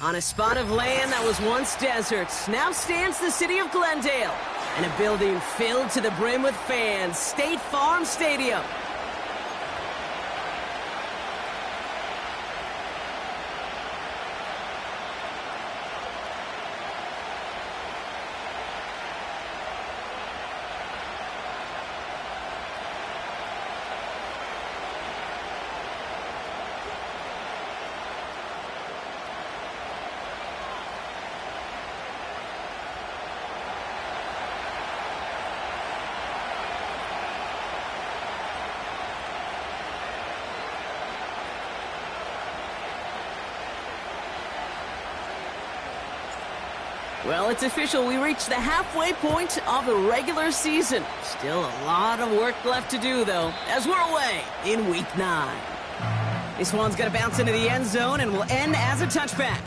On a spot of land that was once desert, now stands the city of Glendale, and a building filled to the brim with fans, State Farm Stadium. Well, it's official. We reached the halfway point of the regular season. Still a lot of work left to do, though, as we're away in Week 9. This one's going to bounce into the end zone and will end as a touchback.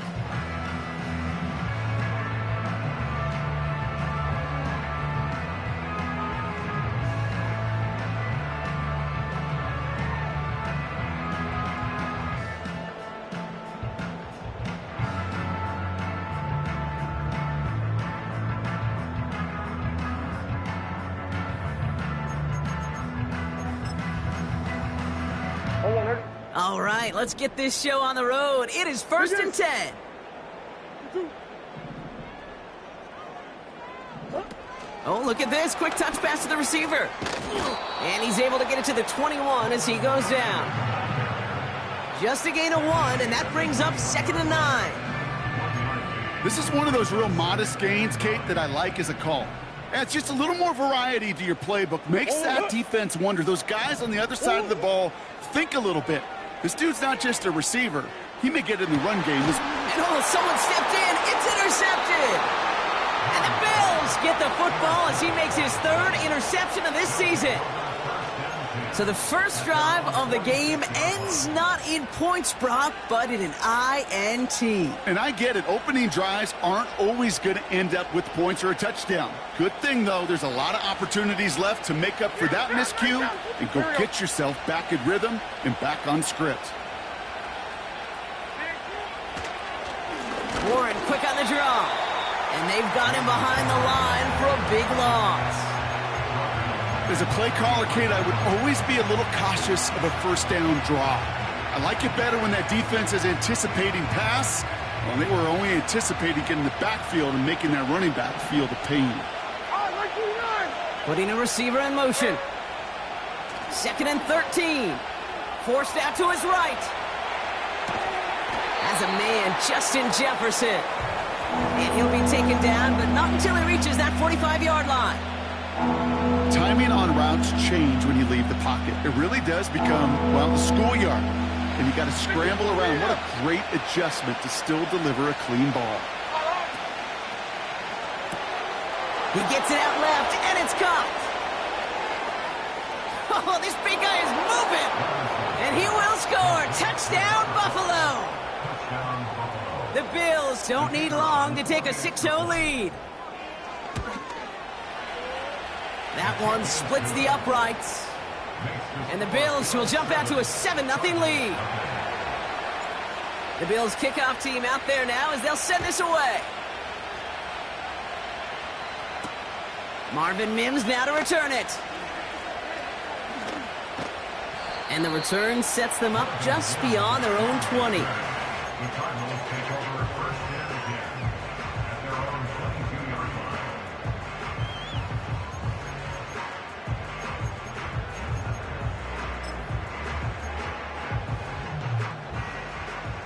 All right, let's get this show on the road. It is 1st and 10. Oh, look at this. Quick touch pass to the receiver. And he's able to get it to the 21 as he goes down. Just a gain of 1, and that brings up 2nd and 9. This is one of those real modest gains, Kate, that I like as a call. It's just a little more variety to your playbook. Makes that defense wonder. Those guys on the other side of the ball think a little bit. This dude's not just a receiver. He may get in the run game. And someone stepped in. It's intercepted. And the Bills get the football as he makes his 3rd interception of this season. So the first drive of the game ends not in points, Brock, but in an INT. And I get it. Opening drives aren't always going to end up with points or a touchdown. Good thing, though, there's a lot of opportunities left to make up for that miscue and go get yourself back in rhythm and back on script. Warren quick on the draw. And they've got him behind the line for a big loss. As a play caller, Kate, I would always be a little cautious of a first down draw. I like it better when that defense is anticipating pass. Well, they were only anticipating getting the backfield and making that running back feel the pain. Putting a receiver in motion. 2nd and 13. Forced out to his right. As a man, Justin Jefferson. And he'll be taken down, but not until he reaches that 45-yard line. Timing on routes change when you leave the pocket. It really does become, well, the schoolyard. And you got to scramble around. What a great adjustment to still deliver a clean ball. He gets it out left, and it's caught. Oh, this big guy is moving. And he will score. Touchdown, Buffalo. The Bills don't need long to take a 6-0 lead. That one splits the uprights. And the Bills will jump out to a 7-0 lead. The Bills kickoff team out there now as they'll send this away. Marvin Mims now to return it. And the return sets them up just beyond their own 20.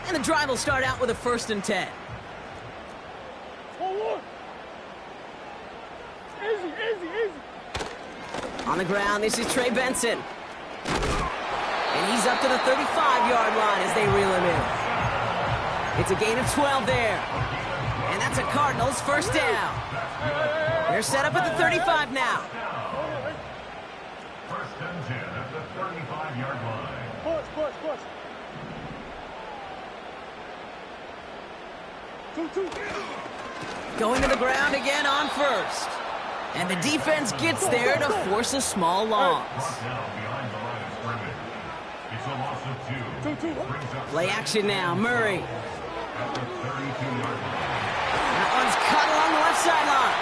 And the drive will start out with a 1st and 10. On the ground, this is Trey Benson. And he's up to the 35-yard line as they reel him in. It's a gain of 12 there. And that's a Cardinals 1st down. They're set up at the 35 now. 1st and 10 at the 35-yard line. Push. 2. Going to the ground again on 1st. And the defense gets there to force a small loss. It's a loss of 2. Play action now, Murray. at the 32-yard line. That one's cut along the left sideline.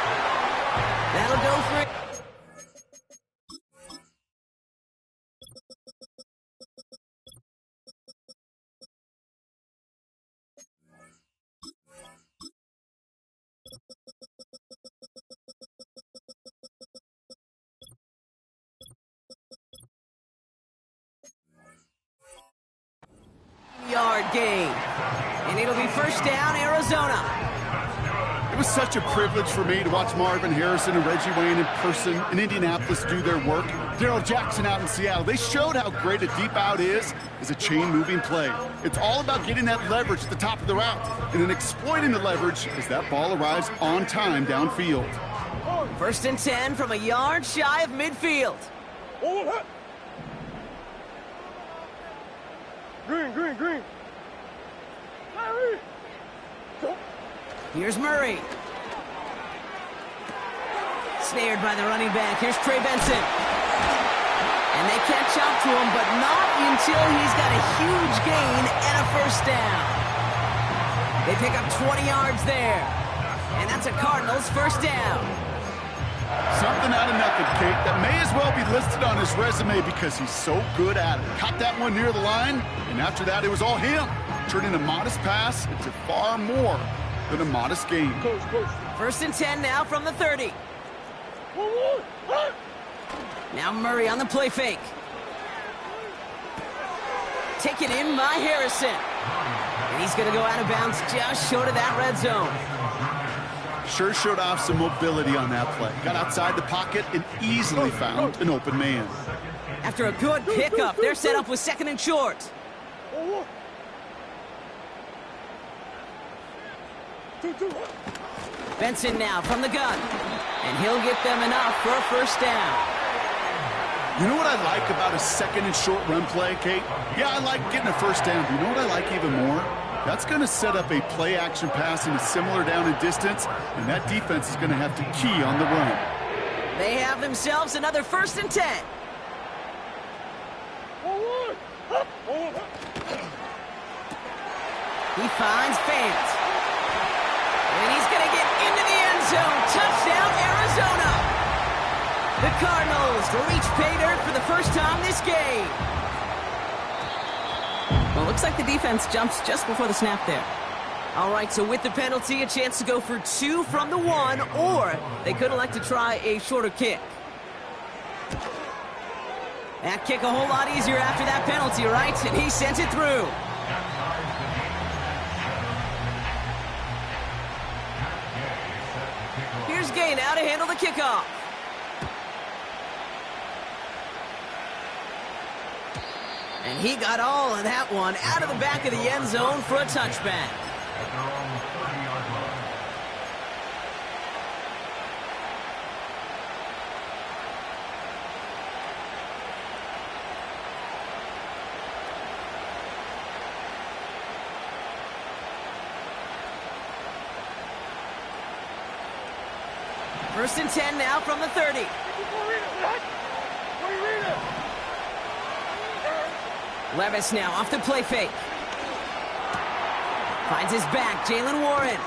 That'll go for it. Yard gain. And it'll be first down, Arizona. It was such a privilege for me to watch Marvin Harrison and Reggie Wayne in person in Indianapolis do their work. Darrell Jackson out in Seattle. They showed how great a deep out is as a chain-moving play. It's all about getting that leverage at the top of the route and then exploiting the leverage as that ball arrives on time downfield. First and 10 from a yard shy of midfield. Green. Here's Murray. Snared by the running back. Here's Trey Benson. And they catch up to him, but not until he's got a huge gain and a first down. They pick up 20 yards there. And that's a Cardinals first down. Something out of nothing, Kate, that may as well be listed on his resume because he's so good at it. Caught that one near the line, and after that, it was all him, turning a modest pass into far more than a modest gain. First and 10 now from the 30. Now Murray on the play fake. Taken in by Harrison. And he's going to go out of bounds just short of that red zone. Sure showed off some mobility on that play. Got outside the pocket and easily found an open man. After a good pickup, they're set up with second and short. Benson now from the gun. And he'll get them enough for a first down. You know what I like about a second and short run play, Kate? Yeah, I like getting a first down, but you know what I like even more? That's going to set up a play-action pass in a similar down and distance, and that defense is going to have to key on the run. They have themselves another first and 10. He finds Fant. And he's going to get into the end zone. Touchdown, Arizona. The Cardinals reach pay dirt for the first time this game. Well, looks like the defense jumps just before the snap there. All right, so with the penalty, a chance to go for 2 from the 1, or they could elect to try a shorter kick. That kick a whole lot easier after that penalty, right? And he sent it through. Here's Gay now to handle the kickoff. And he got all of that one out of the back of the end zone for a touchback. At their own 30-yard line. First and 10 now from the 30. Levis now off the play fake. Finds his back, Jalen Warren.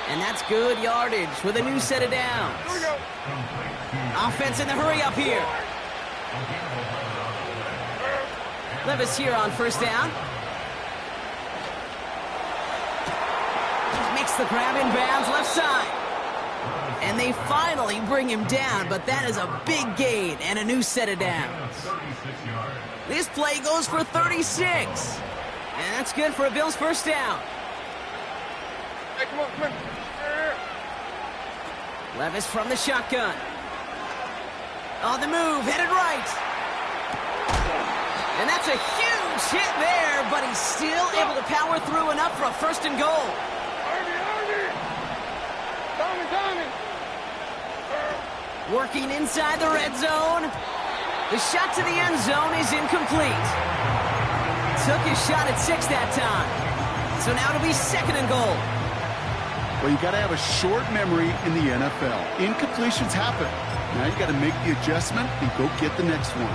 And that's good yardage with a new set of downs. Offense in the hurry up here. Levis here on first down. Makes the grab in bounds left side. And they finally bring him down, but that is a big gain and a new set of downs. This play goes for 36. And that's good for a Bills first down. Hey, come on. Levis from the shotgun. On the move, headed right. And that's a huge hit there, but he's still able to power through enough for a first and goal. Working inside the red zone. The shot to the end zone is incomplete. Took his shot at 6 that time. So now it'll be second and goal. Well, you got to have a short memory in the NFL. Incompletions happen. Now you got to make the adjustment and go get the next one.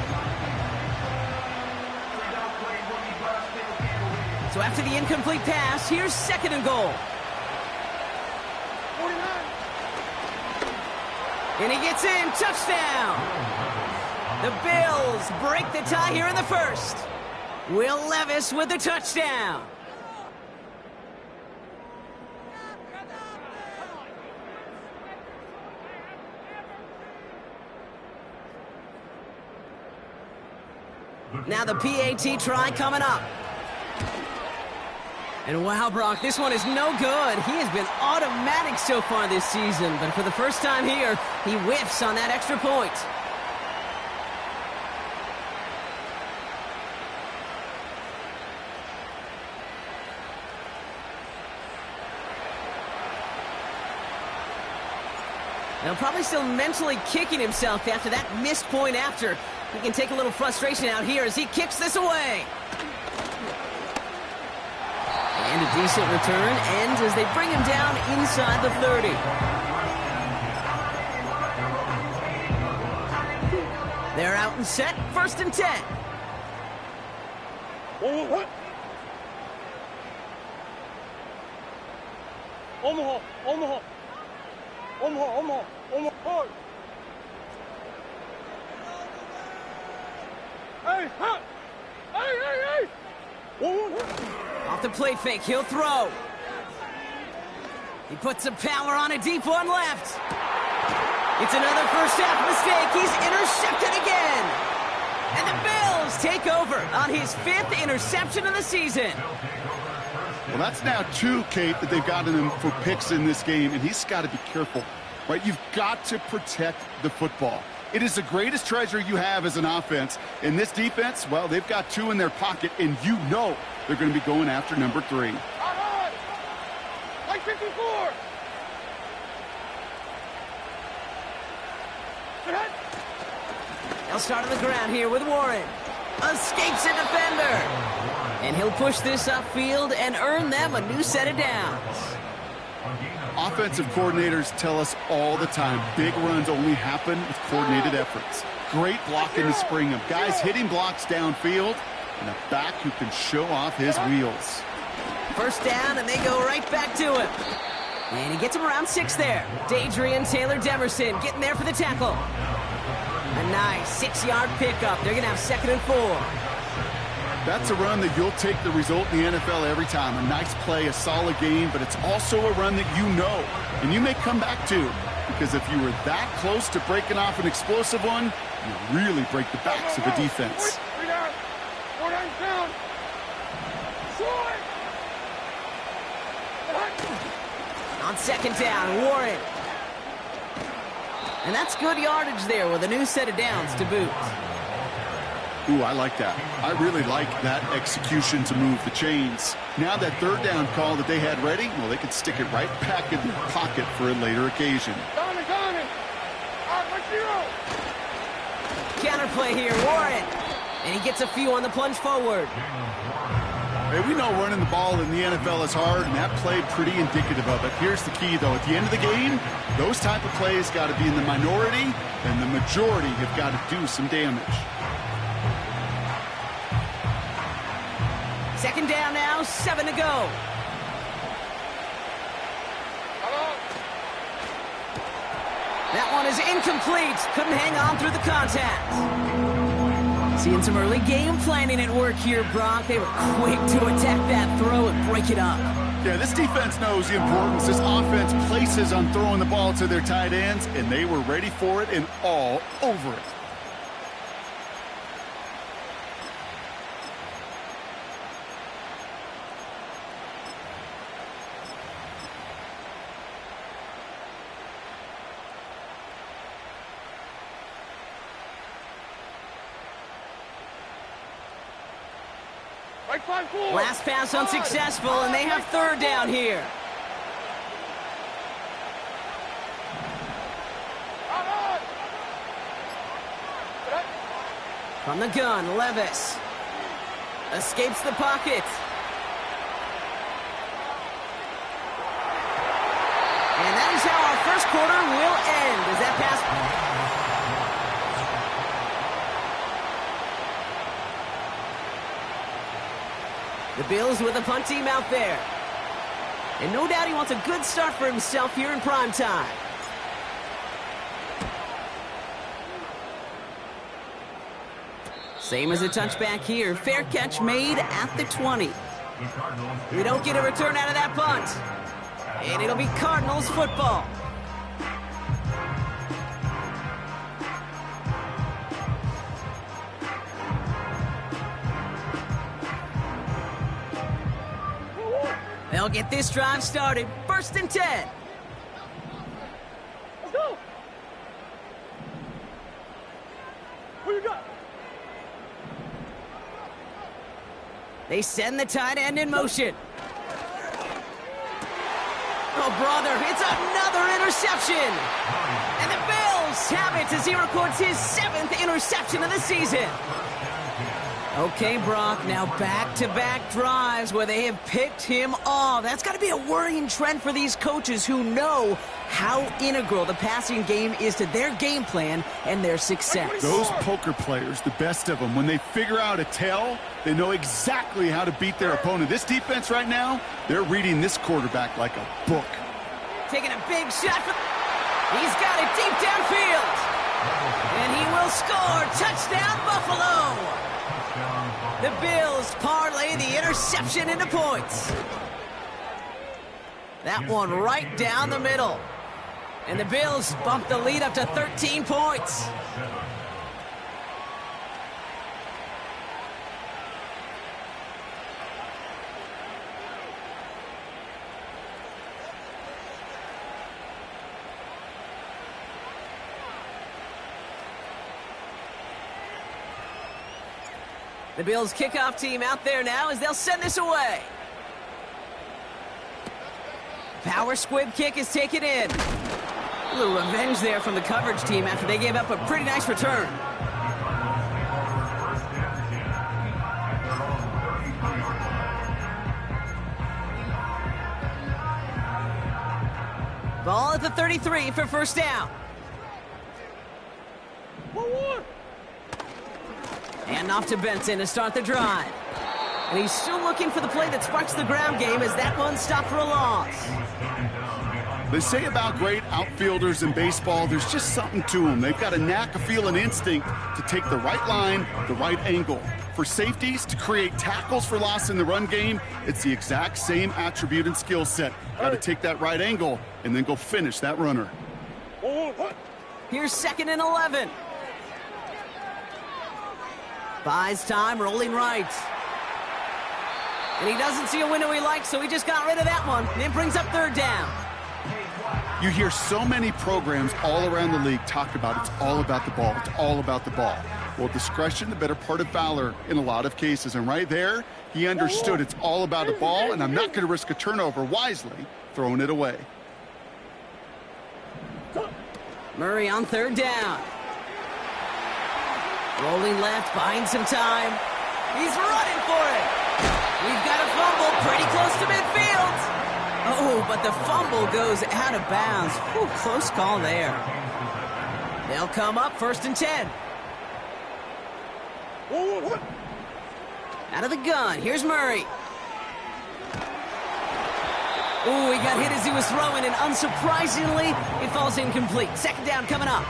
So after the incomplete pass, here's 2nd and goal. 49. And he gets in. Touchdown. The Bills break the tie here in the first. Will Levis with the touchdown. Now the PAT try coming up. And wow, Brock, this one is no good. He has been automatic so far this season, but for the first time here, he whiffs on that extra point. Now probably still mentally kicking himself after that missed point after. He can take a little frustration out here as he kicks this away. And a decent return ends as they bring him down inside the 30. They're out and set, 1st and 10. What? Omaha. Hey! Off the play fake, he'll throw. He puts some power on a deep one left. It's another first half mistake. He's intercepted again. And the Bills take over on his 5th interception of the season. Well, that's now 2, Kate, that they've gotten him for picks in this game, and he's got to be careful, right? You've got to protect the football. It is the greatest treasure you have as an offense. In this defense, well, they've got 2 in their pocket, and you know they're going to be going after number 3. Like 54. They'll start on the ground here with Warren. Escapes a defender. And he'll push this upfield and earn them a new set of downs. Offensive coordinators tell us all the time, big runs only happen with coordinated efforts. Great blocking to spring them. Guys hitting blocks downfield, and a back who can show off his wheels. 1st down, and they go right back to him. And he gets him around 6 there. Dadrian Taylor-Demerson getting there for the tackle. A nice 6-yard pickup. They're going to have 2nd and 4. That's a run that you'll take the result in the NFL every time. A nice play, a solid game, but it's also a run that you know, and you may come back to, because if you were that close to breaking off an explosive one, you really break the backs of a defense. 3 down. 4 down. On 2nd down, Warren. And that's good yardage there with a new set of downs to boot. Ooh, I like that. I really like that execution to move the chains. Now that 3rd down call that they had ready, well, they could stick it right back in their pocket for a later occasion. Donovan. Counterplay here, Warren. And he gets a few on the plunge forward. Hey, we know running the ball in the NFL is hard, and that play pretty indicative of it. Here's the key, though. At the end of the game, those type of plays got to be in the minority, and the majority have got to do some damage. 2nd down now, 7 to go. That one is incomplete. Couldn't hang on through the contact. Seeing some early game planning at work here, Brock. They were quick to attack that throw and break it up. Yeah, this defense knows the importance this offense places on throwing the ball to their tight ends, and they were ready for it and all over it. Last pass unsuccessful, and they have 3rd down here. From the gun, Levis. Escapes the pocket. And that is how our first quarter will end as that pass... The Bills with a punt team out there. And no doubt he wants a good start for himself here in prime time. Same as a touchback here. Fair catch made at the 20. We don't get a return out of that punt. And it'll be Cardinals football. They'll get this drive started. 1st and 10. Let's go. Who you got? They send the tight end in motion. Oh, brother, it's another interception. And the Bills have it as he records his 7th interception of the season. Okay, Brock, now back-to-back drives where they have picked him off. That's got to be a worrying trend for these coaches who know how integral the passing game is to their game plan and their success. Those poker players, the best of them, when they figure out a tell, they know exactly how to beat their opponent. This defense right now, they're reading this quarterback like a book. Taking a big shot. He's got it deep downfield. And he will score. Touchdown, Buffalo. The Bills parlay the interception into points. That one right down the middle. And the Bills bump the lead up to 13 points. The Bills kickoff team out there now as they'll send this away. Power squib kick is taken in. A little revenge there from the coverage team after they gave up a pretty nice return. Ball at the 33 for 1st down. 1-1. And off to Benson to start the drive. And he's still looking for the play that sparks the ground game as that one stopped for a loss. They say about great outfielders in baseball, there's just something to them. They've got a knack, a feel, and instinct to take the right line, the right angle. For safeties, to create tackles for loss in the run game, it's the exact same attribute and skill set. Got to take that right angle and then go finish that runner. 1-1. Here's 2nd and 11. Buys time, rolling right. And he doesn't see a window he likes, so he just got rid of that one. And it brings up 3rd down. You hear so many programs all around the league talk about it's all about the ball. It's all about the ball. Well, discretion, the better part of valor in a lot of cases. And right there, he understood it's all about the ball, and I'm not going to risk a turnover, wisely throwing it away. Murray on 3rd down. Rolling left, buying some time. He's running for it. We've got a fumble pretty close to midfield. Oh, but the fumble goes out of bounds. Whew, close call there. They'll come up 1st and 10. 1-1. Out of the gun, here's Murray. Oh, he got hit as he was throwing, and unsurprisingly, it falls incomplete. 2nd down coming up.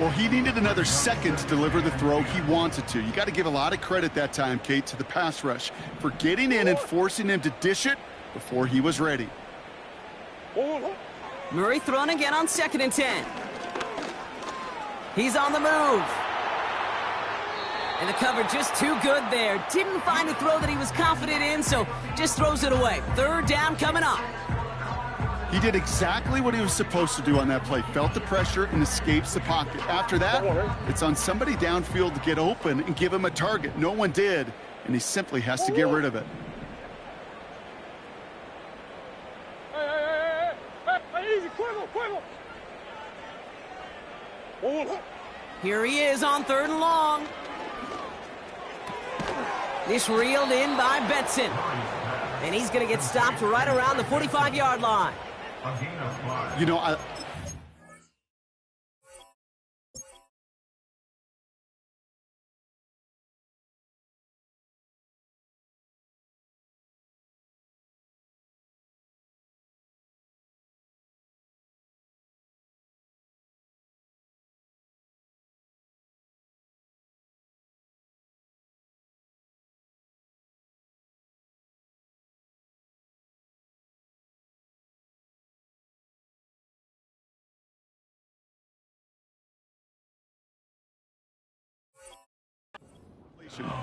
Well, he needed another second to deliver the throw he wanted to. You got to give a lot of credit that time, Kate, to the pass rush for getting in and forcing him to dish it before he was ready. 1-1. Murray thrown again on 2nd and 10. He's on the move. And the cover just too good there. Didn't find a throw that he was confident in, so just throws it away. 3rd down coming up. He did exactly what he was supposed to do on that play. Felt the pressure and escapes the pocket. After that, it's on somebody downfield to get open and give him a target. No one did, and he simply has to get rid of it. Hey, easy, Quibble. 1-1. Here he is on 3rd and long. This reeled in by Benson. And he's going to get stopped right around the 45-yard line. You know,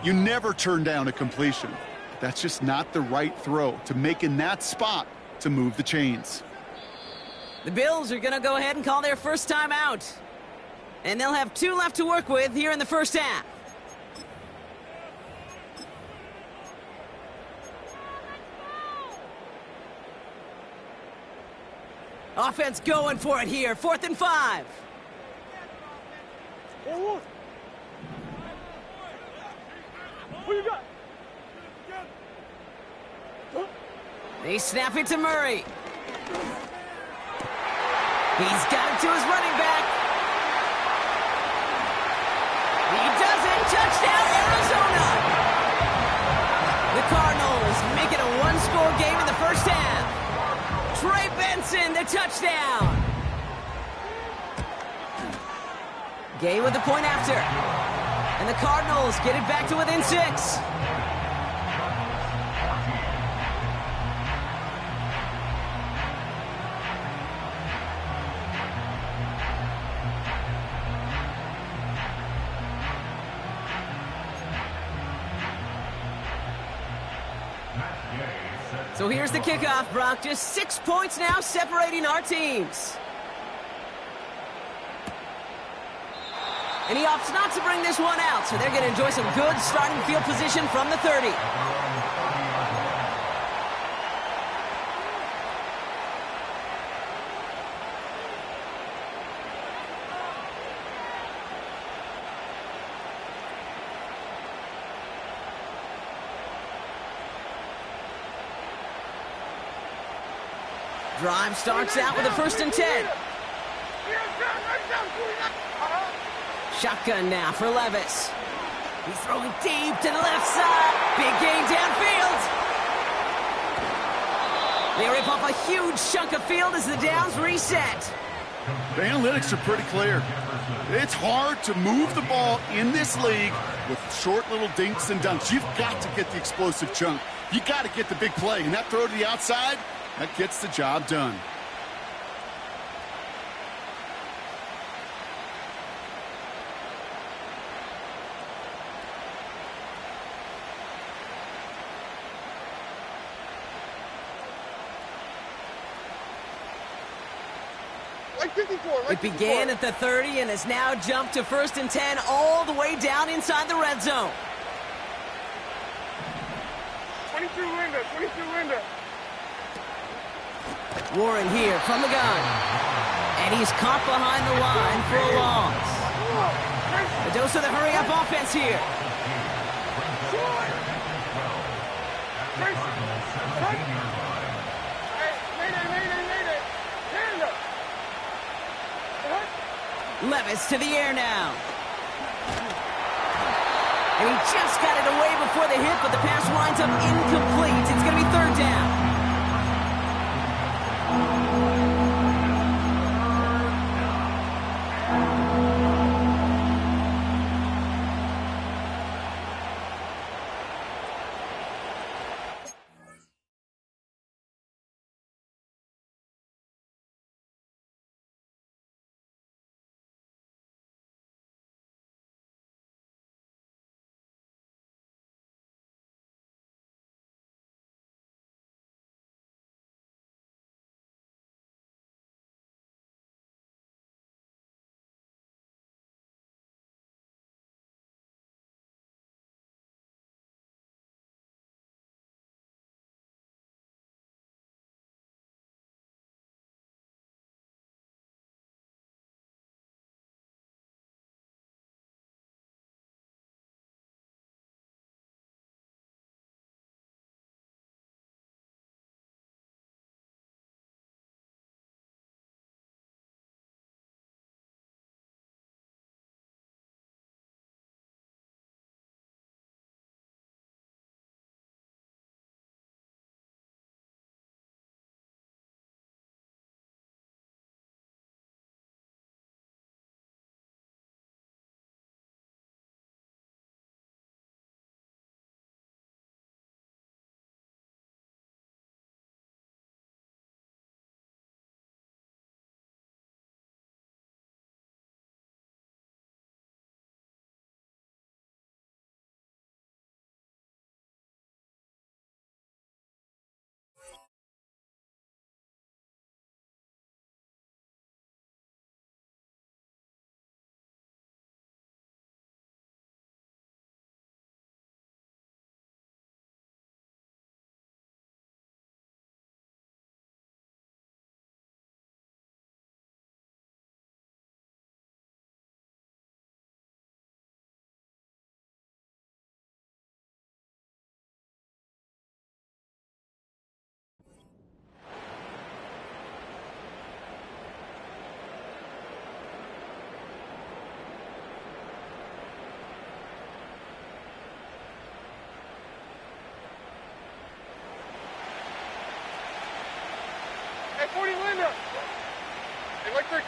You never turn down a completion. That's just not the right throw to make in that spot to move the chains. The Bills are going to go ahead and call their first timeout. And they'll have 2 left to work with here in the first half. Offense going for it here. 4th and 5. Forward. Who you got? They snap it to Murray. He's got it to his running back. He does it. Touchdown, Arizona. The Cardinals make it a 1-score game in the first half. Trey Benson, the touchdown. Gay with the point after. And the Cardinals get it back to within 6. So here's the kickoff, Brock. Just 6 points now separating our teams. And he opts not to bring this one out, so they're going to enjoy some good starting field position from the 30. Drive starts out with a 1st and 10. Shotgun now for Levis. He's throwing deep to the left side. Big gain downfield. They rip off a huge chunk of field as the downs reset. The analytics are pretty clear. It's hard to move the ball in this league with short little dinks and dunks. You've got to get the explosive chunk. You got to get the big play. And that throw to the outside, that gets the job done. It began at the 30 and has now jumped to 1st and 10 all the way down inside the red zone. 22 Linda, 22 Linda. Warren here from the gun. And he's caught behind the line for a loss. A dose of the hurry-up offense here. Levis to the air now. And he just got it away before the hit, but the pass winds up incomplete. It's going to be 3rd down.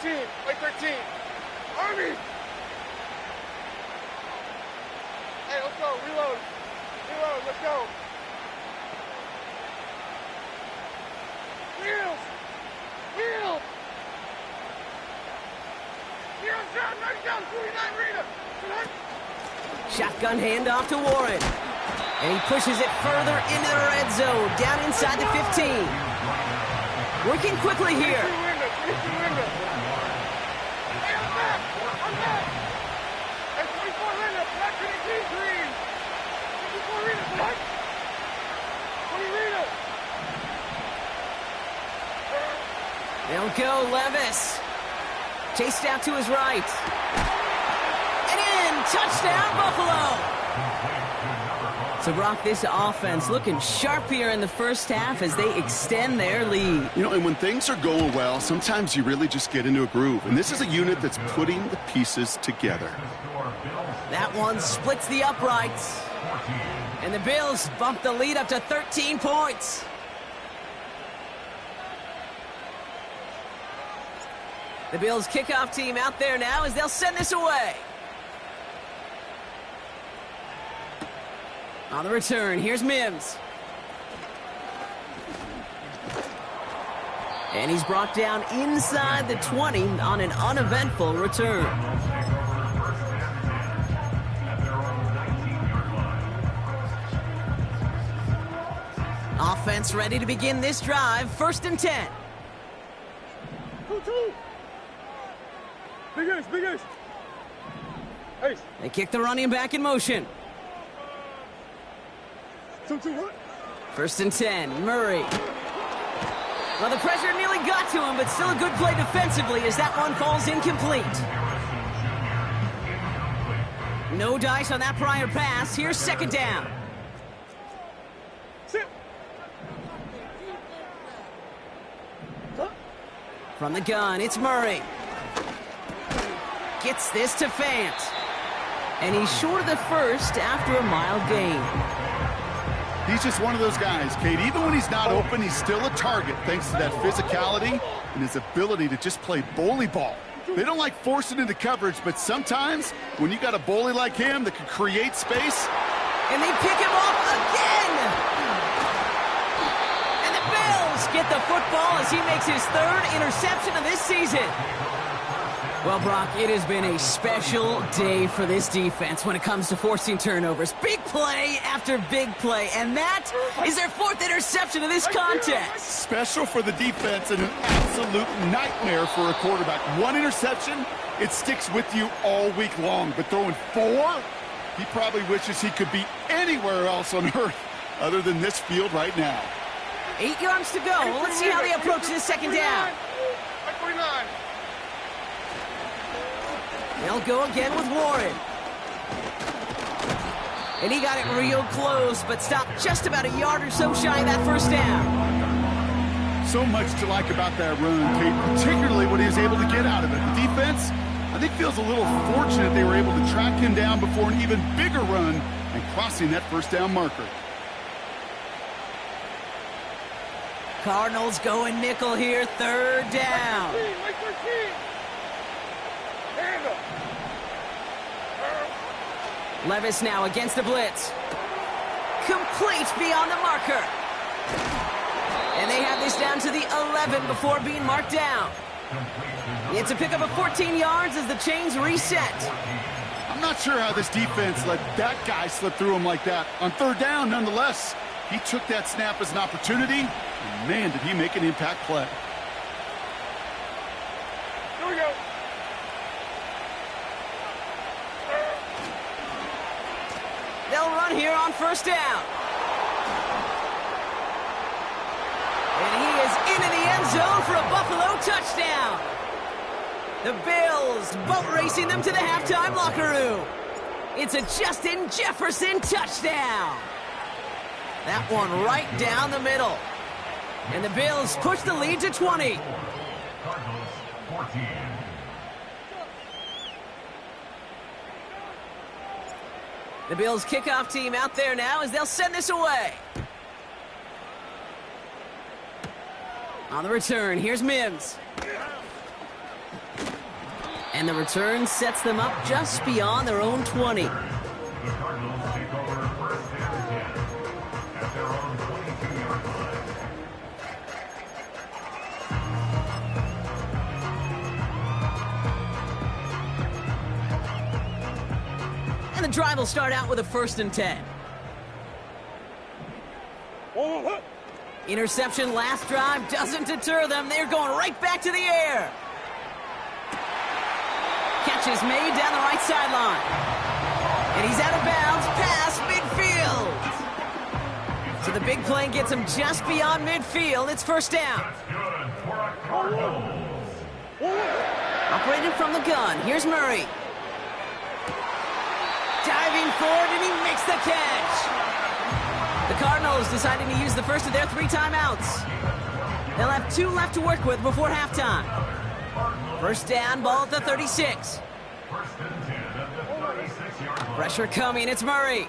13. Play 13. Army! Hey, let's go. Reload. Reload. Let's go. Wheels! Wheels! Wheels down! 90 down! 49 Rita! Shotgun handoff to Warren. And he pushes it further into the red zone, down inside the 15. Working quickly here. 22 window. 22 window. Hey, I'm back! I'm back! Hey, 24 window. Black green. 24 Rita. What? 20 Rita. They'll go Levis. Chased out to his right. And in! Touchdown, Buffalo! So, Brock, this offense looking sharp here in the first half as they extend their lead. You know, and when things are going well, sometimes you really just get into a groove. And this is a unit that's putting the pieces together. That one splits the uprights. And the Bills bump the lead up to 13 points. The Bills kickoff team out there now as they'll send this away. On the return, here's Mims. And he's brought down inside the 20 on an uneventful return. Offense ready to begin this drive. 1st and 10. 2-2. Big ace, big ace. Ace. They kick the running back in motion. 2-2 what? 1st and 10, Murray. Well, the pressure nearly got to him, but still a good play defensively as that one falls incomplete. No dice on that prior pass. Here's 2nd down. Sit. From the gun, it's Murray. Gets this to Fant. And he's short of the first after a mild gain. He's just one of those guys, Kate. Even when he's not open, he's still a target thanks to that physicality and his ability to just play bully ball. They don't like forcing into coverage, but sometimes when you got a bully like him that can create space. And they pick him off again! And the Bills get the football as he makes his 3rd interception of this season. Well, Brock, it has been a special day for this defense when it comes to forcing turnovers. Big play after big play, and that is their 4th interception of this contest. Special for the defense and an absolute nightmare for a quarterback. 1 interception, it sticks with you all week long, but throwing 4, he probably wishes he could be anywhere else on earth other than this field right now. 8 yards to go. Well, let's see how they approach this 2nd down. 49. They'll go again with Warren. And he got it real close, but stopped just about a yard or so shy of that 1st down. So much to like about that run, Kate, particularly what he was able to get out of it. The defense, I think, feels a little fortunate they were able to track him down before an even bigger run and crossing that 1st down marker. Cardinals going nickel here, 3rd down. Like 13. Handle. Levis now against the blitz. Complete beyond the marker. And they have this down to the 11 before being marked down. It's a pickup of 14 yards as the chains reset. I'm not sure how this defense let that guy slip through him like that. On 3rd down, nonetheless, he took that snap as an opportunity, and man, did he make an impact play. Here we go. They'll run here on 1st down. And he is into the end zone for a Buffalo touchdown. The Bills boat racing them to the halftime locker room. It's a Justin Jefferson touchdown. That one right down the middle. And the Bills push the lead to 20. Cardinals 14. The Bills kickoff team out there now as they'll send this away. On the return, here's Mims. And the return sets them up just beyond their own 20. The Cardinals take over first and 10 at their own 22-yard line. And the drive will start out with a 1st and 10. Interception last drive doesn't deter them. They're going right back to the air. Catch is made down the right sideline. And he's out of bounds past midfield. So the big play gets him just beyond midfield. It's 1st down. That's good for a Cardinals. Operated from the gun. Here's Murray. Diving forward, and he makes the catch. The Cardinals deciding to use the first of their 3 timeouts. They'll have 2 left to work with before halftime. 1st down, ball at the 36. 1st and 10 at the 36-yard line. Pressure coming, it's Murray.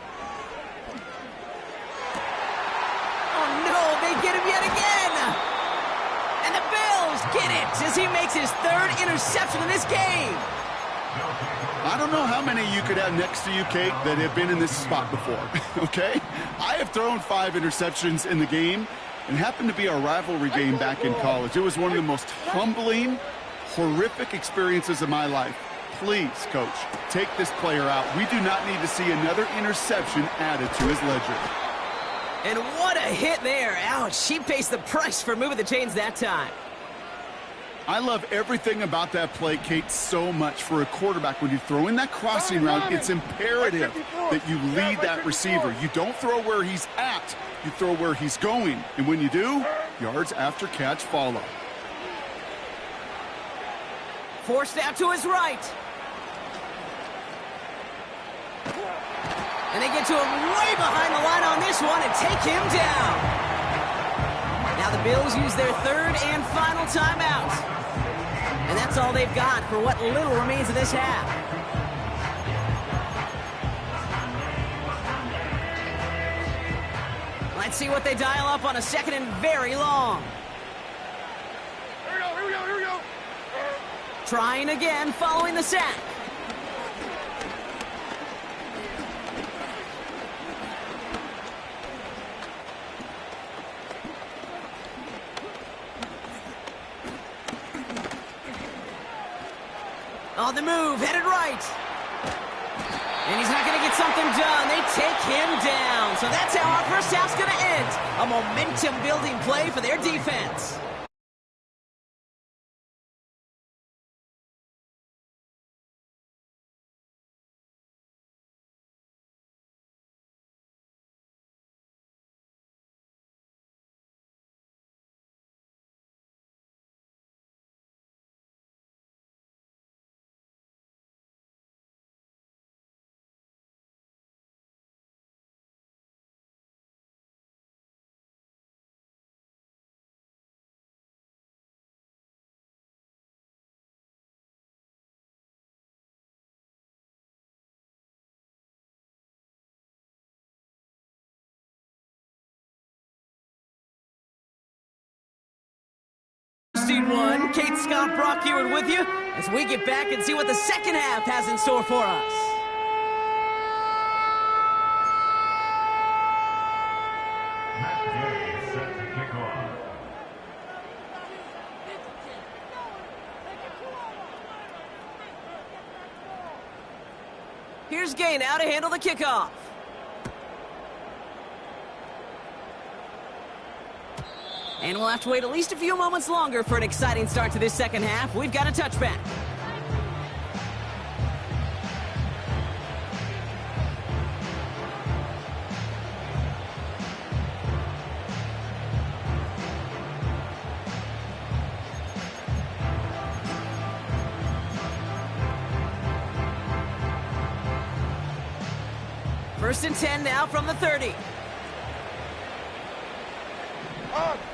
Oh no, they get him yet again! And the Bills get it as he makes his 3rd interception in this game. I don't know how many you could have next to you, Kate, that have been in this spot before, okay? I have thrown 5 interceptions in the game, and it happened to be our rivalry game back in college. It was one of the most humbling, horrific experiences of my life. Please, Coach, take this player out. We do not need to see another interception added to his ledger. And what a hit there. Ouch, she pays the price for moving the chains that time. I love everything about that play, Kate, so much for a quarterback. When you throw in that crossing route, it's imperative that you lead that receiver. You don't throw where he's at, you throw where he's going. And when you do, yards after catch follow. Forced out to his right. And they get to him way behind the line on this one and take him down. Now the Bills use their 3rd and final timeout. And that's all they've got for what little remains of this half. Let's see what they dial up on a 2nd and very long. Here we go. Trying again following the sack. On the move, headed right. And he's not going to get something done. They take him down. So that's how our first half's going to end. A momentum-building play for their defense. One, Kate Scott Brock here with you as we get back and see what the second half has in store for us. Matt Gay set to kick off. Here's Gay now to handle the kickoff. And we'll have to wait at least a few moments longer for an exciting start to this second half. We've got a touchback. First and 10 now from the 30.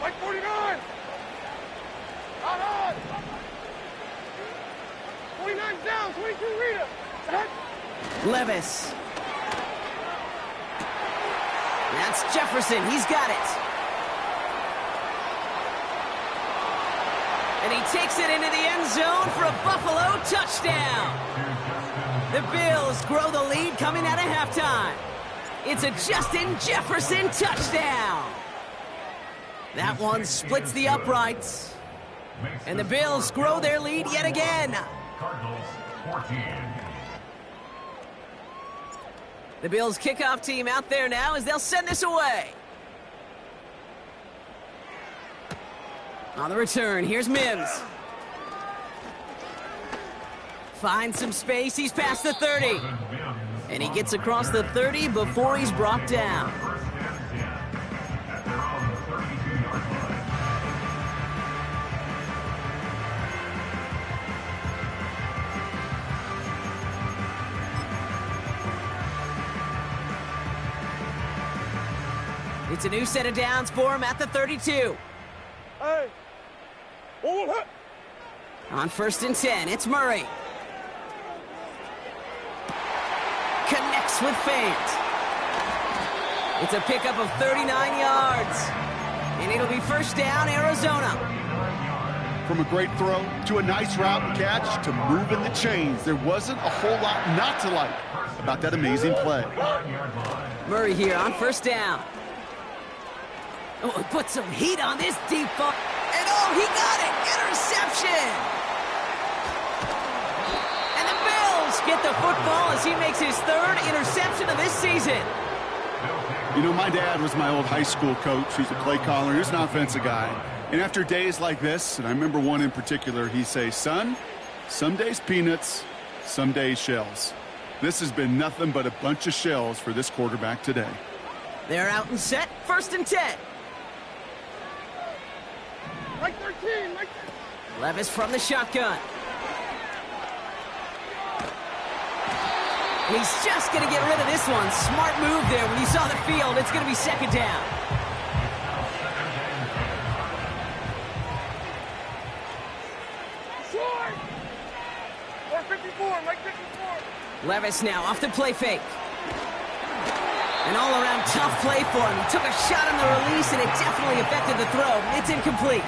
Like 49! On! 29 down, 22 Rita! Levis. That's Jefferson, he's got it. And he takes it into the end zone for a Buffalo touchdown. The Bills grow the lead coming out of halftime. It's a Justin Jefferson touchdown. That one splits the uprights. And the Bills grow their lead yet again. Cardinals 14. The Bills kickoff team out there now as they'll send this away. On the return, here's Mims. Finds some space, he's past the 30. And he gets across the 30 before he's brought down. First and 10 at their own 32-yard line. It's a new set of downs for him at the 32. Hey. Oh, hey. On 1st and 10, it's Murray. Connects with Fant. It's a pickup of 39 yards. And it'll be first down, Arizona. From a great throw to a nice route and catch to moving the chains, there wasn't a whole lot not to like about that amazing play. Murray here on 1st down. Oh, he put some heat on this deep ball. And oh, he got it! Interception! And the Bills get the football as he makes his 3rd interception of this season. You know, my dad was my old high school coach. He's a play caller. He was an offensive guy. And after days like this, and I remember one in particular, he'd say, son, some days peanuts, some days shells. This has been nothing but a bunch of shells for this quarterback today. They're out and set. 1st and 10. Like 13, like 13. Levis from the shotgun. And he's just going to get rid of this one. Smart move there when he saw the field. It's going to be 2nd down. Short. Or 54, like 54. Levis now off the play fake. An all-around tough play for him. He took a shot on the release, and it definitely affected the throw. It's incomplete.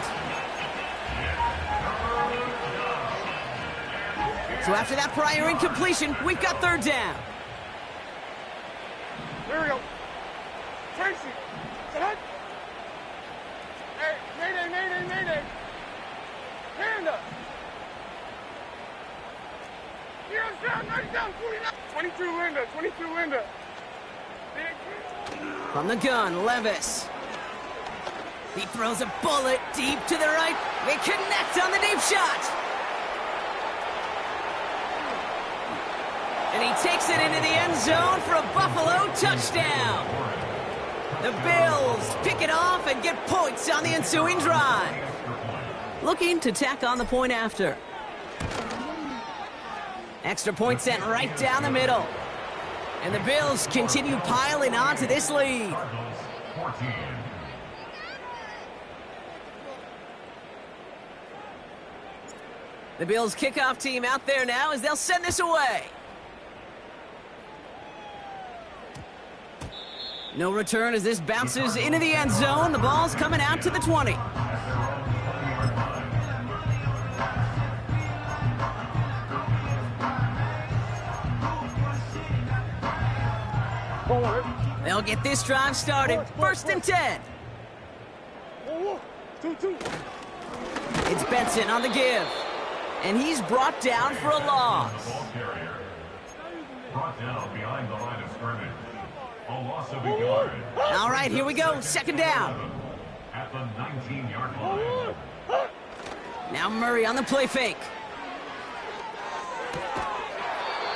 So after that prior incompletion, we've got 3rd down. There we go. Tracy. Set. Hey, mayday, mayday, mayday. Panda. Heroes down, 90 down, 49. 22 Linda, 22 Linda. From the gun, Levis. He throws a bullet deep to the right. They connect on the deep shot. And he takes it into the end zone for a Buffalo touchdown. The Bills pick it off and get points on the ensuing drive. Looking to tack on the point after. Extra point sent right down the middle. And the Bills continue piling on to this lead. Cardinals 14. The Bills kickoff team out there now as they'll send this away. No return as this bounces into the end zone. The ball's coming out to the 20. They'll get this drive started. 1st and 10. 2-2. It's Benson on the give. And he's brought down for a loss. Ball carrier. Brought down behind the line of scrimmage. A loss of a yard. All right, here we go. 2nd down. At the 19-yard line. Now Murray on the play fake.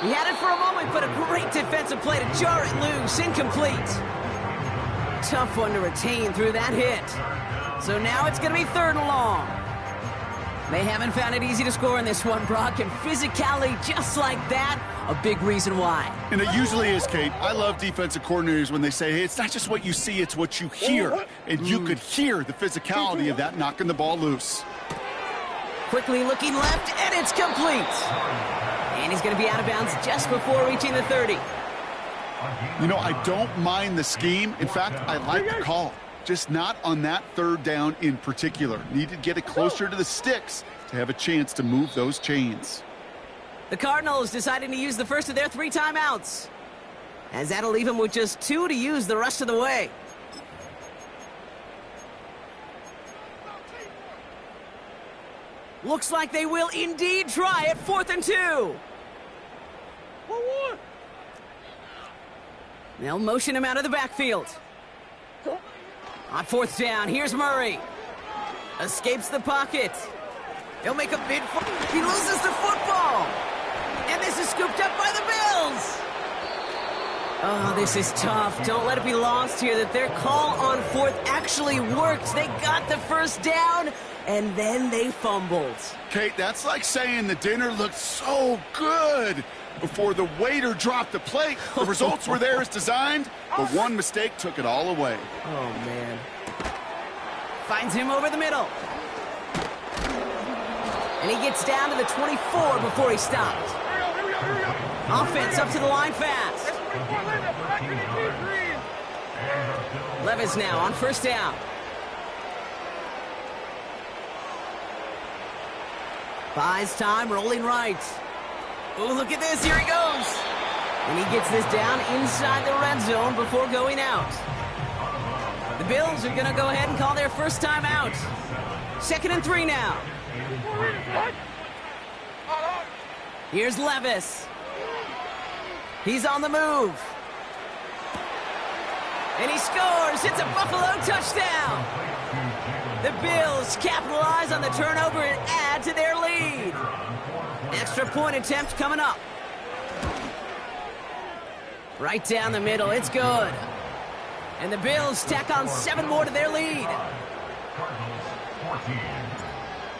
He had it for a moment, but a great defensive play to jar it loose. Incomplete. Tough one to retain through that hit. So now it's going to be 3rd and long. They haven't found it easy to score in this one, Brock, and physicality just like that, a big reason why. And it usually is, Kate. I love defensive coordinators when they say, hey, it's not just what you see, it's what you hear. And you could hear the physicality of that knocking the ball loose. Quickly looking left, and it's complete. And he's going to be out of bounds just before reaching the 30. You know, I don't mind the scheme. In fact, I like the call. just not on that third down in particular. Need to get it closer to the sticks to have a chance to move those chains. The Cardinals deciding to use the first of their 3 timeouts, as that'll leave them with just 2 to use the rest of the way. Looks like they will indeed try it. 4th and 2. They'll motion him out of the backfield. On 4th down, here's Murray. Escapes the pocket. He'll make a bid for... He loses the football. And this is scooped up by the Bills. Oh, this is tough. Don't let it be lost here that their call on 4th actually worked. They got the first down, and then they fumbled. Kate, that's like saying the dinner looked so good before the waiter dropped the plate. The results were there as designed, but one mistake took it all away. Oh, man. Finds him over the middle. And he gets down to the 24 before he stopped. Offense up to the line fast. Levis now on 1st down. Buys time, rolling right. Oh, look at this. Here he goes. And he gets this down inside the red zone before going out. The Bills are going to go ahead and call their first time out. 2nd and 3 now. Here's Levis. He's on the move. And he scores. It's a Buffalo touchdown. The Bills capitalize on the turnover and add to their lead. Extra point attempt coming up. Right down the middle. It's good. And the Bills tack on 7 more to their lead.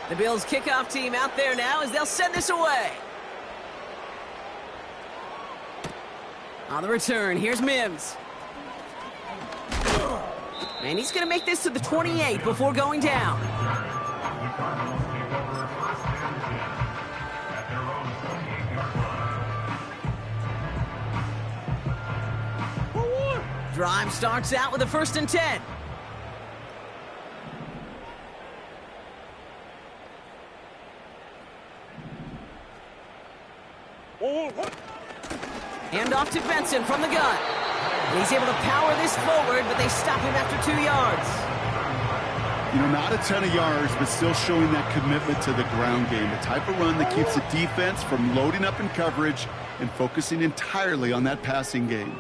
The Bills kickoff team out there now as they'll send this away. On the return, here's Mims. And he's going to make this to the 28 before going down. Drive starts out with a 1st and 10. Hand off to Benson from the gun. And he's able to power this forward, but they stop him after 2 yards. You know, not a ton of yards, but still showing that commitment to the ground game. The type of run that keeps the defense from loading up in coverage and focusing entirely on that passing game.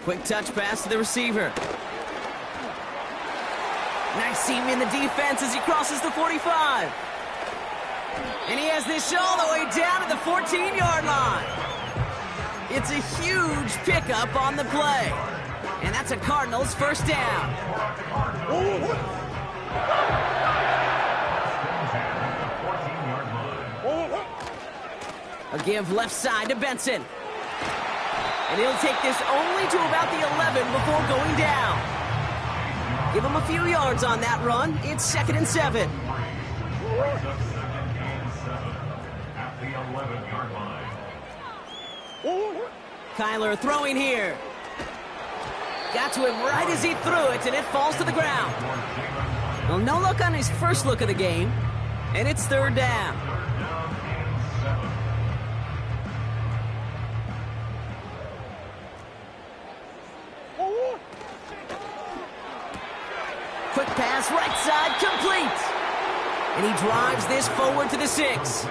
Quick touch pass to the receiver. Nice seam in the defense as he crosses the 45. And he has this all the way down to the 14-yard line. It's a huge pickup on the play. And that's a Cardinals first down. A give left side to Benson. And he'll take this only to about the 11 before going down. Give him a few yards on that run. It's 2nd and 7. At the 11-yard line. Kyler throwing here. Got to him right as he threw it, and it falls to the ground. Well, no luck on his first look of the game, and it's 3rd down. Quick pass, right side, complete. And he drives this forward to the 6.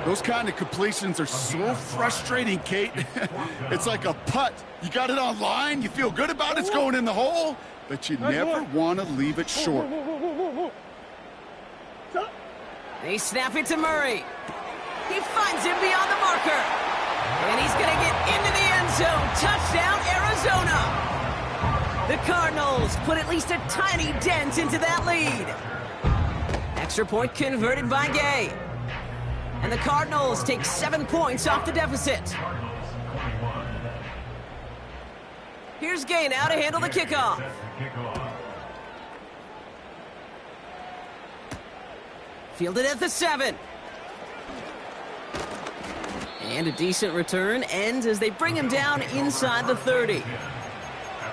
Those kind of completions are so frustrating, Kate. It's like a putt. You got it on line, you feel good about it's going in the hole, but you never want to leave it short. They snap it to Murray. He finds him beyond the marker. And he's going to get into the end zone. Touchdown, Arizona. The Cardinals put at least a tiny dent into that lead. Extra point converted by Gay. And the Cardinals take 7 points off the deficit. Here's Gay now to handle the kickoff. Fielded at the 7. And a decent return ends as they bring him down inside the 30. At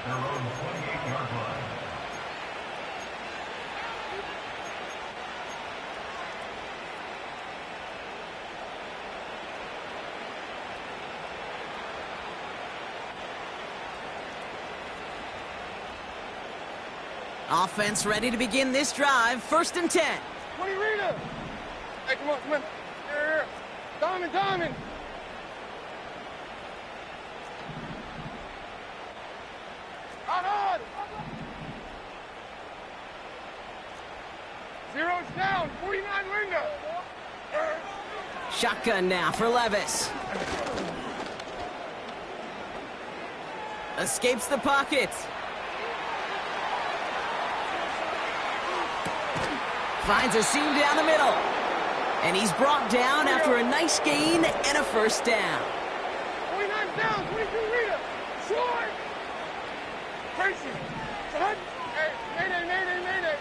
their own 28-yard line. Offense ready to begin this drive. 1st and 10. 20 Rita. Hey, come on, come on. Here. Diamond. Out. Zero's down. 49 Linda. Shotgun now for Levis. Escapes the pocket. Finds a seam down the middle. And he's brought down after a nice gain and a 1st down. 49 down. 22 Rita. Short. Tracy. Hey, mayday.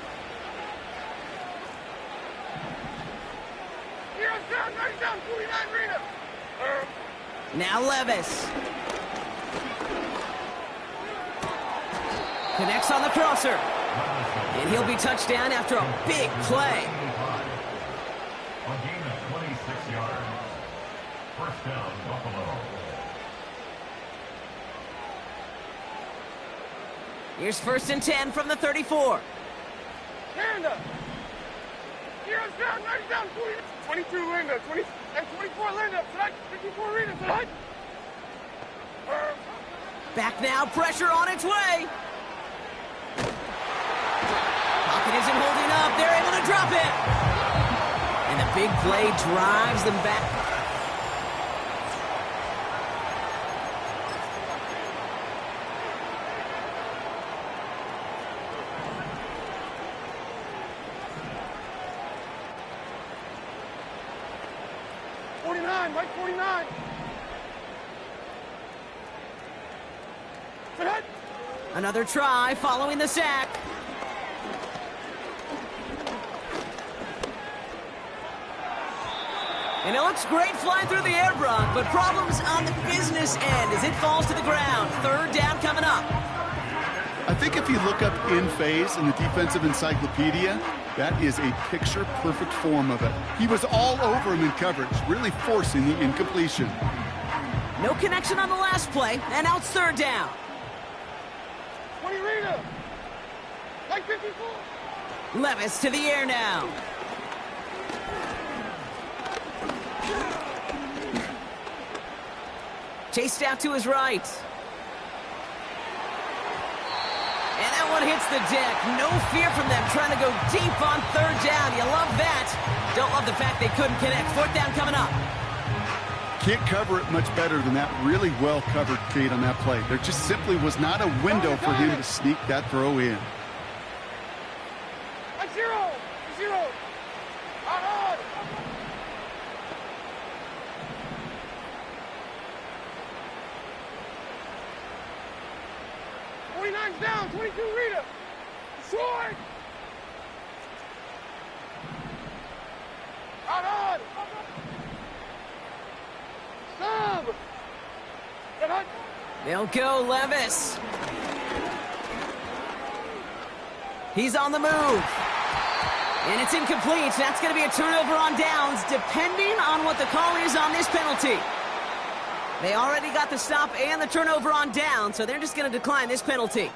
Zero's down. 90 down. 49 Rita. Now Levis. Connects on the crosser. And he'll be touched down after a big play. A gain of 26 yards. 1st down, Buffalo. Here's 1st and 10 from the 34. Panda. Zero's down. 90 down. 22 Linda. 24 Linda. 54 Rita. Tonight. Back now, pressure on its way. Pocket isn't holding up. They're able to drop it. And the big play drives them back. Mike 49. Tonight. Another try following the sack. And it looks great flying through the air, Brock, but problems on the business end as it falls to the ground. 3rd down coming up. I think if you look up in phase in the defensive encyclopedia, that is a picture-perfect form of it. He was all over him in coverage, really forcing the incompletion. No connection on the last play, and now it's 3rd down. 20 Rita. Like 54. Levis to the air now. Chased out to his right. And that one hits the deck. No fear from them trying to go deep on 3rd down. You love that. Don't love the fact they couldn't connect. 4th down coming up. Can't cover it much better than that. Really well covered, Kate, on that play. There just simply was not a window for him to sneak that throw in. A zero. Out. 49's down. 22 Rita. Short. Out. Sub. They'll go Levis. He's on the move. And it's incomplete. That's going to be a turnover on downs, depending on what the call is on this penalty. They already got the stop and the turnover on down, so they're just going to decline this penalty.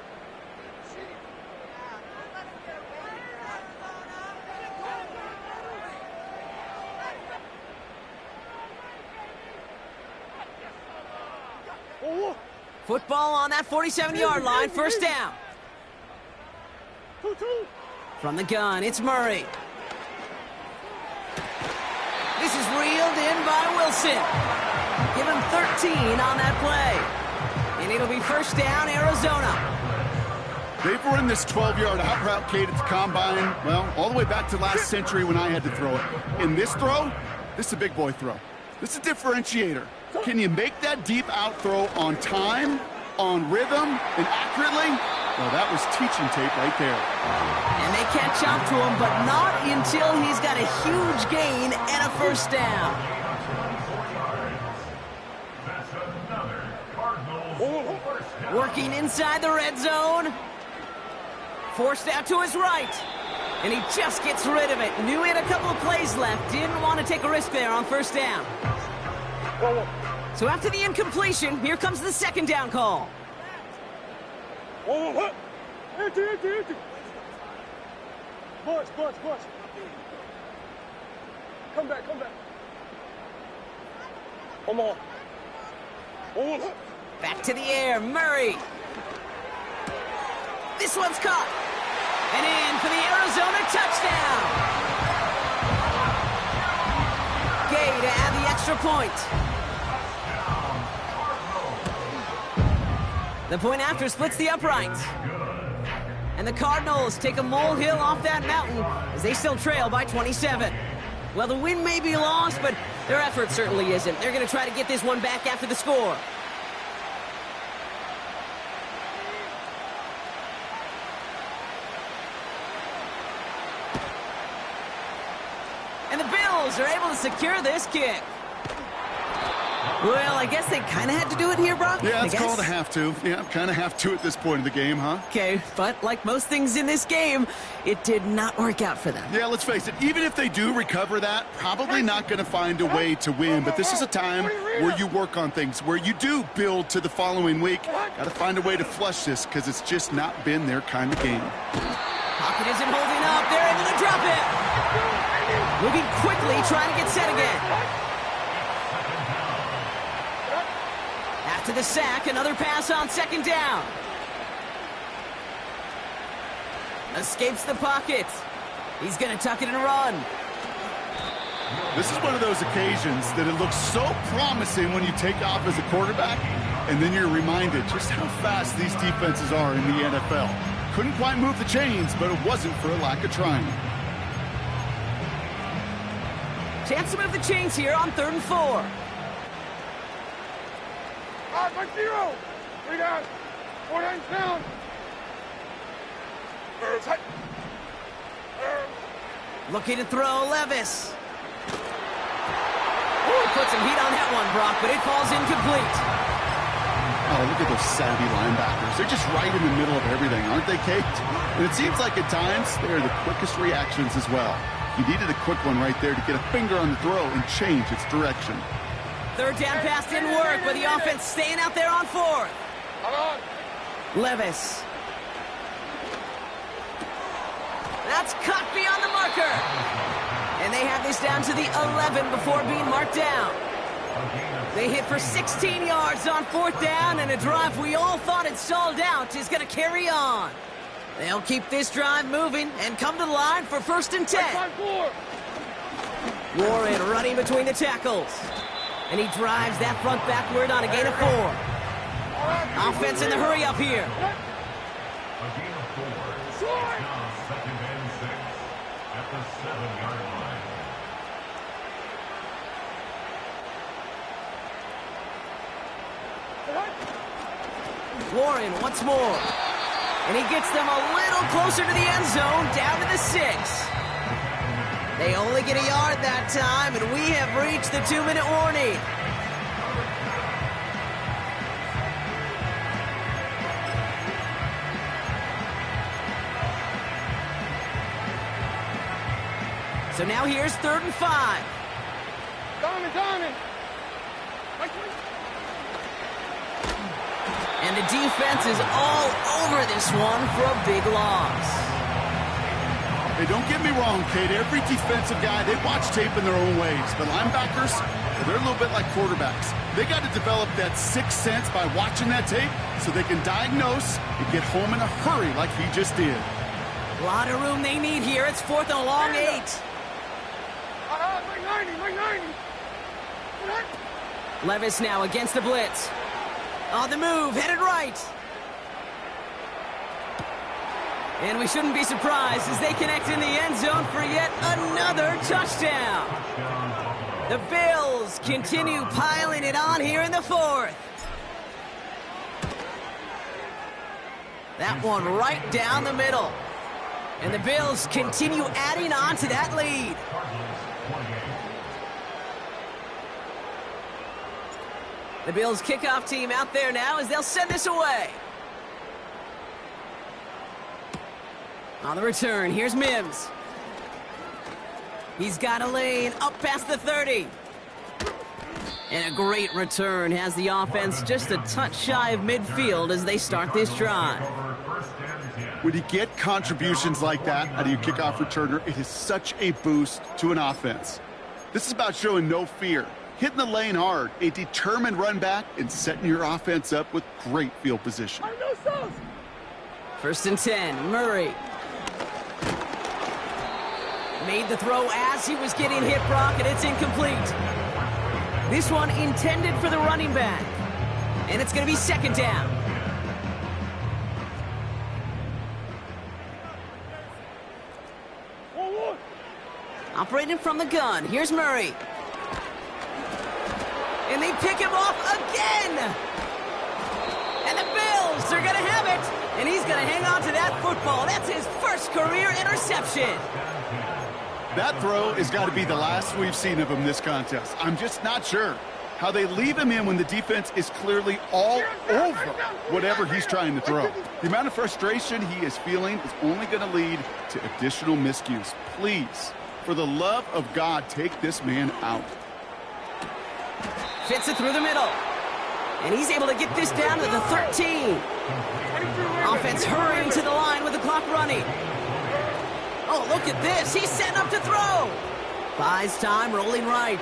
Football on that 47-yard line, 1st down. 2-2. From the gun, it's Murray. This is reeled in by Wilson. Give him 13 on that play. And it'll be 1st down, Arizona. They've run this 12-yard out route, Kate, at the combine, well, all the way back to last century when I had to throw it. In this throw, this is a big boy throw. This is a differentiator. Can you make that deep out throw on time, on rhythm, and accurately? Well, that was teaching tape right there. And they catch up to him, but not until he's got a huge gain and a 1st down. Working inside the red zone. Forced out to his right. And he just gets rid of it. Knew he had a couple of plays left. Didn't want to take a risk there on first down. So after the incompletion, here comes the second down call. Empty. Bunch. Come back. Come on. Back to the air, Murray. This one's caught. And in for the Arizona touchdown. Gay to add the extra point. The point after splits the uprights. And the Cardinals take a molehill off that mountain as they still trail by 27. Well, the win may be lost, but their effort certainly isn't. They're going to try to get this one back after the score. And the Bills are able to secure this kick. Well, I guess they kind of had to do it here, Brock. Yeah, it's called a have to. Yeah, kind of have to at this point in the game, huh? Okay, but like most things in this game, it did not work out for them. Yeah, let's face it, even if they do recover that, probably not going to find a way to win. But this is a time where you work on things, where you do build to the following week. Got to find a way to flush this because it's just not been their kind of game. Pocket isn't holding up. They're able to drop it. Moving quickly, trying to get set again. After the sack, another pass on second down. Escapes the pocket. He's going to tuck it and run. This is one of those occasions that it looks so promising when you take off as a quarterback, and then you're reminded just how fast these defenses are in the NFL. Couldn't quite move the chains, but it wasn't for a lack of trying. Chance to move the chains here on 3rd and 4. 5-0. 3 down. 4 down. Looking to throw, Levis. Ooh, put some heat on that one, Brock, but it falls incomplete. Oh, look at those savvy linebackers. They're just right in the middle of everything, aren't they, Kate? And it seems like at times they're the quickest reactions as well. You needed a quick one right there to get a finger on the throw and change its direction. 3rd down pass didn't work, but the offense staying out there on 4th. Levis. That's cut beyond the marker. And they have this down to the 11 before being marked down. They hit for 16 yards on 4th down, and a drive we all thought had stalled out is going to carry on. They'll keep this drive moving and come to the line for 1st and 10. Warren running between the tackles. And he drives that front backward on a gain of 4. Offense in the hurry up here. A gain of 4. It's now 2nd and 6 at the 7-yard line. Warren once more. And he gets them a little closer to the end zone, down to the 6. They only get a yard that time, and we have reached the 2-minute warning. So now here's 3rd and 5. Diamond. And the defense is all over this one for a big loss. Hey, don't get me wrong, Kate. Every defensive guy, they watch tape in their own ways. But linebackers, they're a little bit like quarterbacks. They got to develop that sixth sense by watching that tape so they can diagnose and get home in a hurry like he just did. A lot of room they need here. It's 4th and a long 8. Like 90. Levis now against the blitz. On the move, headed right. And we shouldn't be surprised as they connect in the end zone for yet another touchdown. The Bills continue piling it on here in the 4th. That one right down the middle. And the Bills continue adding on to that lead. The Bills kickoff team out there now as they'll send this away. On the return, here's Mims. He's got a lane up past the 30. And a great return has the offense just a touch shy of midfield as they start this drive. When you get contributions like that out of your kickoff returner, it is such a boost to an offense. This is about showing no fear, hitting the lane hard, a determined run back, and setting your offense up with great field position. First and 10, Murray. Made the throw as he was getting hit, Brock, and it's incomplete. This one intended for the running back. And it's going to be second down. Operating from the gun, here's Murray. And they pick him off again. And the Bills are going to have it. And he's going to hang on to that football. That's his first career interception. That throw has got to be the last we've seen of him this contest. I'm just not sure how they leave him in when the defense is clearly all over whatever he's trying to throw. The amount of frustration he is feeling is only going to lead to additional miscues. Please, for the love of God, take this man out. Fits it through the middle. And he's able to get this down to the 13. Offense hurrying to the line with the clock running. Oh, look at this. He's setting up to throw. Buys time, rolling right.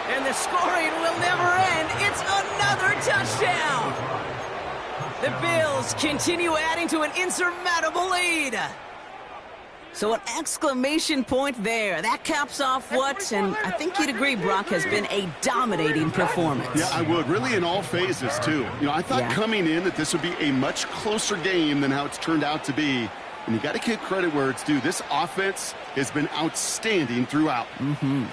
And the scoring will never end. It's another touchdown. The Bills continue adding to an insurmountable lead. So an exclamation point there. That caps off what, and I think you'd agree, Brock, has been a dominating performance. Yeah, I would. Really in all phases, too. You know, I thought coming in that this would be a much closer game than how it's turned out to be. And you got to give credit where it's due. This offense has been outstanding throughout. And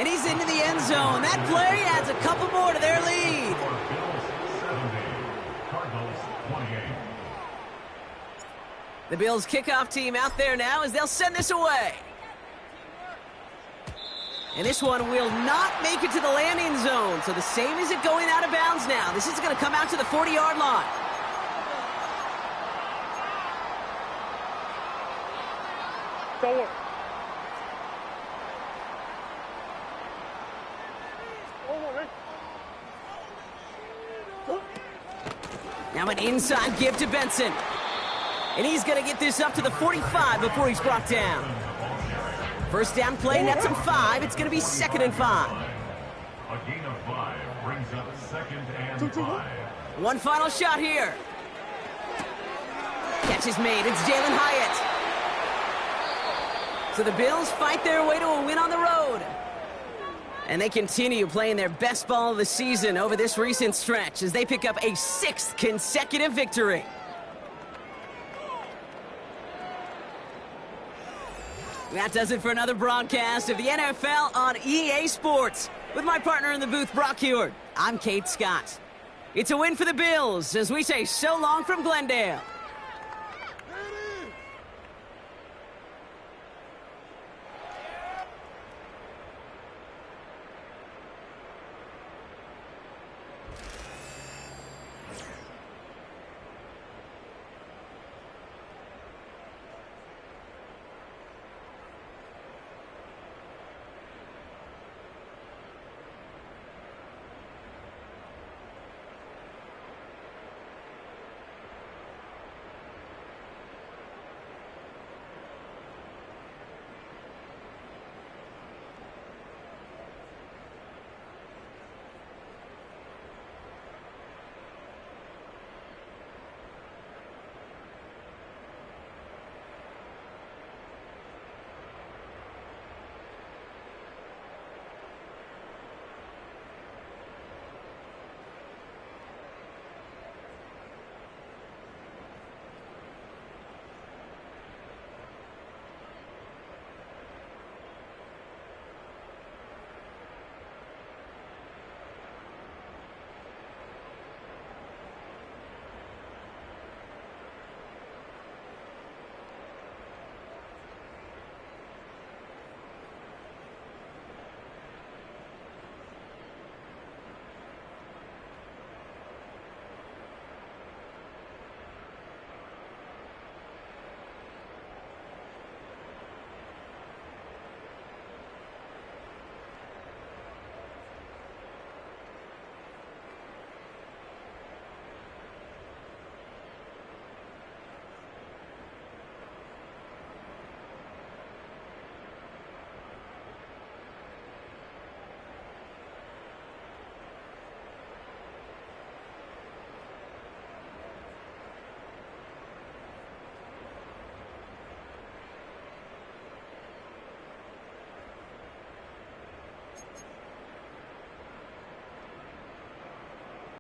he's into the end zone. That play adds a couple more to their lead. The Bills kickoff team out there now as they'll send this away. And this one will not make it to the landing zone. So the same as it going out of bounds now. This is going to come out to the 40-yard line. Go. Now an inside give to Benson. And he's going to get this up to the 45 before he's brought down. First down play, nets him 5. It's going to be 2nd and 5. A gain of 5 brings up 2nd and 5. One final shot here. Catch is made. It's Jalen Hyatt. So the Bills fight their way to a win on the road. And they continue playing their best ball of the season over this recent stretch as they pick up a 6th consecutive victory. That does it for another broadcast of the NFL on EA Sports. With my partner in the booth, Brock Huard, I'm Kate Scott. It's a win for the Bills as we say so long from Glendale.